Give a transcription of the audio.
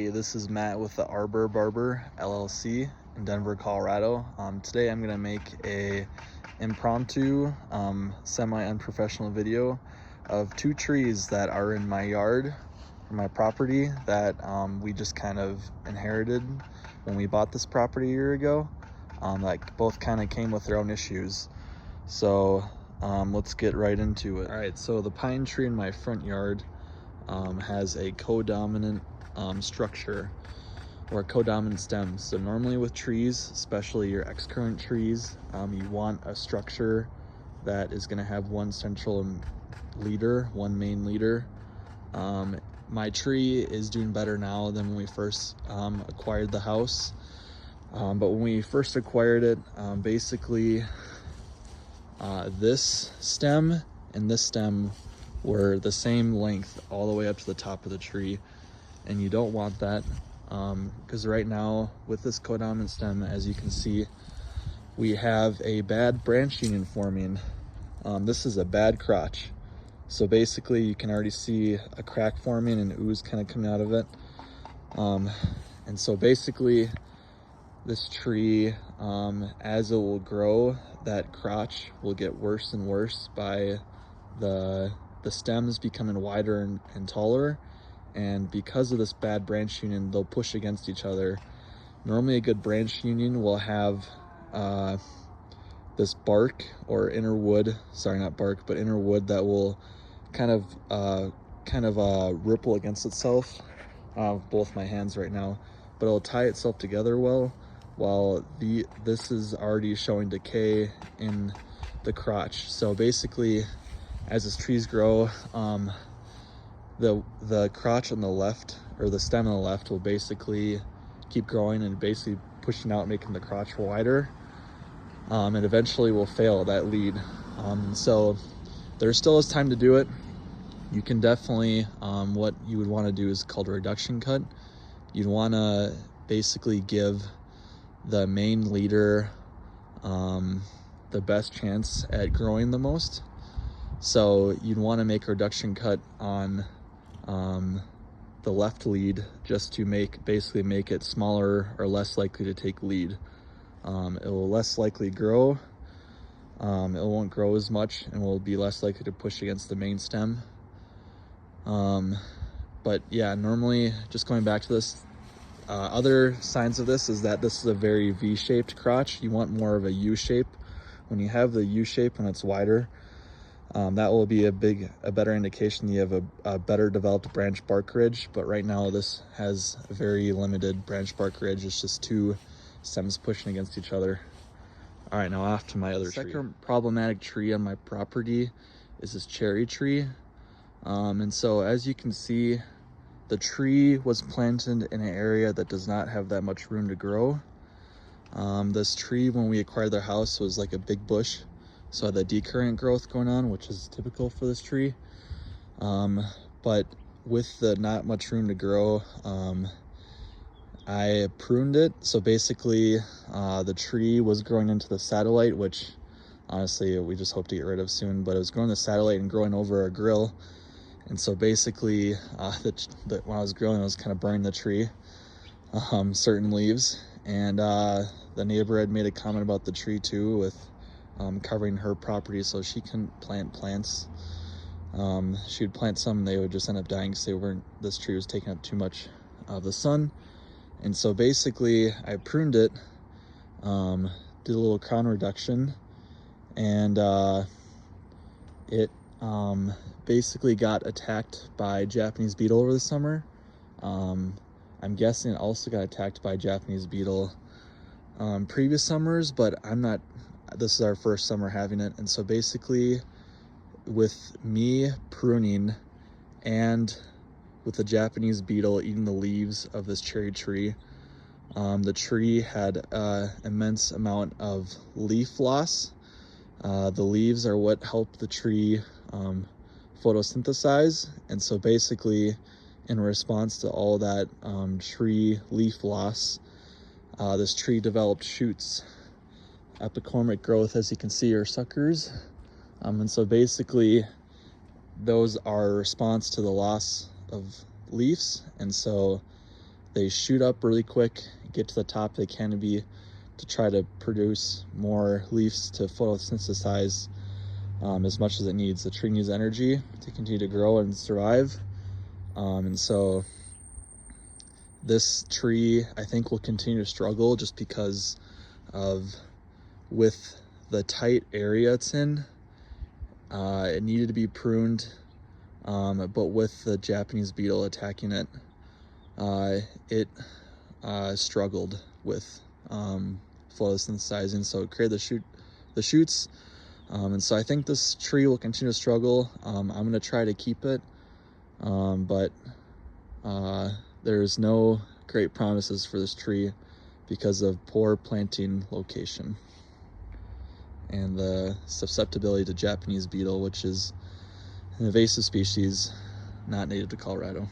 Hey, this is Matt with the Arbor Barber LLC in Denver, Colorado. Today I'm gonna make a impromptu, semi-unprofessional video of two trees that are in my yard or my property that we just kind of inherited when we bought this property a year ago. Like both kind of came with their own issues. So let's get right into it. All right, so the pine tree in my front yard has a codominant structure or codominant stems. So normally with trees, especially your excurrent trees, you want a structure that is going to have one central leader, one main leader. My tree is doing better now than when we first acquired the house. But when we first acquired it, basically this stem and this stem were the same length all the way up to the top of the tree, and you don't want that because right now with this codominant stem, as you can see, we have a bad branch union forming. This is a bad crotch, so basically you can already see a crack forming and ooze kind of coming out of it. And so basically this tree, as it will grow, that crotch will get worse and worse by the stems becoming wider and taller, and because of this bad branch union, they'll push against each other. Normally a good branch union will have this bark or inner wood, sorry, not bark, but inner wood that will kind of ripple against itself. Both my hands right now, but it'll tie itself together well, while this is already showing decay in the crotch. So basically, as these trees grow, the crotch on the left, or the stem on the left, will basically keep growing and basically pushing out, making the crotch wider, and eventually will fail that lead. So there still is time to do it. You can definitely, what you would want to do is called a reduction cut. You'd want to basically give the main leader the best chance at growing the most. So you'd want to make a reduction cut on the left lead, just to basically make it smaller or less likely to take lead. It will less likely grow. It won't grow as much and will be less likely to push against the main stem. But yeah, normally, just going back to this, other signs of this is that this is a very V-shaped crotch. You want more of a U shape. When you have the U shape, when it's wider, that will be a better indication you have a better developed branch bark ridge. But right now this has a very limited branch bark ridge. It's just two stems pushing against each other. All right, now off to my other tree. Second problematic tree on my property is this cherry tree. And so as you can see, the tree was planted in an area that does not have that much room to grow. This tree, when we acquired the house, was like a big bush. So the decurrent growth going on, which is typical for this tree. But with the not much room to grow, I pruned it. So basically, the tree was growing into the satellite, which honestly we just hope to get rid of soon, but it was growing the satellite and growing over a grill. And so basically, when I was grilling, I was kind of burning the tree, certain leaves. And the neighbor had made a comment about the tree too, with covering her property so she couldn't plant plants. She would plant some and they would just end up dying because this tree was taking up too much of the sun. And so basically I pruned it, did a little crown reduction, and it basically got attacked by Japanese beetle over the summer. I'm guessing it also got attacked by Japanese beetle previous summers, but this is our first summer having it. And so basically, with me pruning and with the Japanese beetle eating the leaves of this cherry tree, the tree had an immense amount of leaf loss. The leaves are what help the tree photosynthesize, and so basically, in response to all that tree leaf loss, this tree developed shoots. Epicormic growth, as you can see, are suckers. And so basically, those are a response to the loss of leaves, and so they shoot up really quick, get to the top of the canopy to try to produce more leaves to photosynthesize as much as it needs. The tree needs energy to continue to grow and survive. And so this tree, I think, will continue to struggle just because of, with the tight area it's in, it needed to be pruned, but with the Japanese beetle attacking it, it struggled with photosynthesizing, so it created the shoots. And so I think this tree will continue to struggle. I'm going to try to keep it, but there's no great promises for this tree because of poor planting location and the susceptibility to Japanese beetle, which is an invasive species not native to Colorado.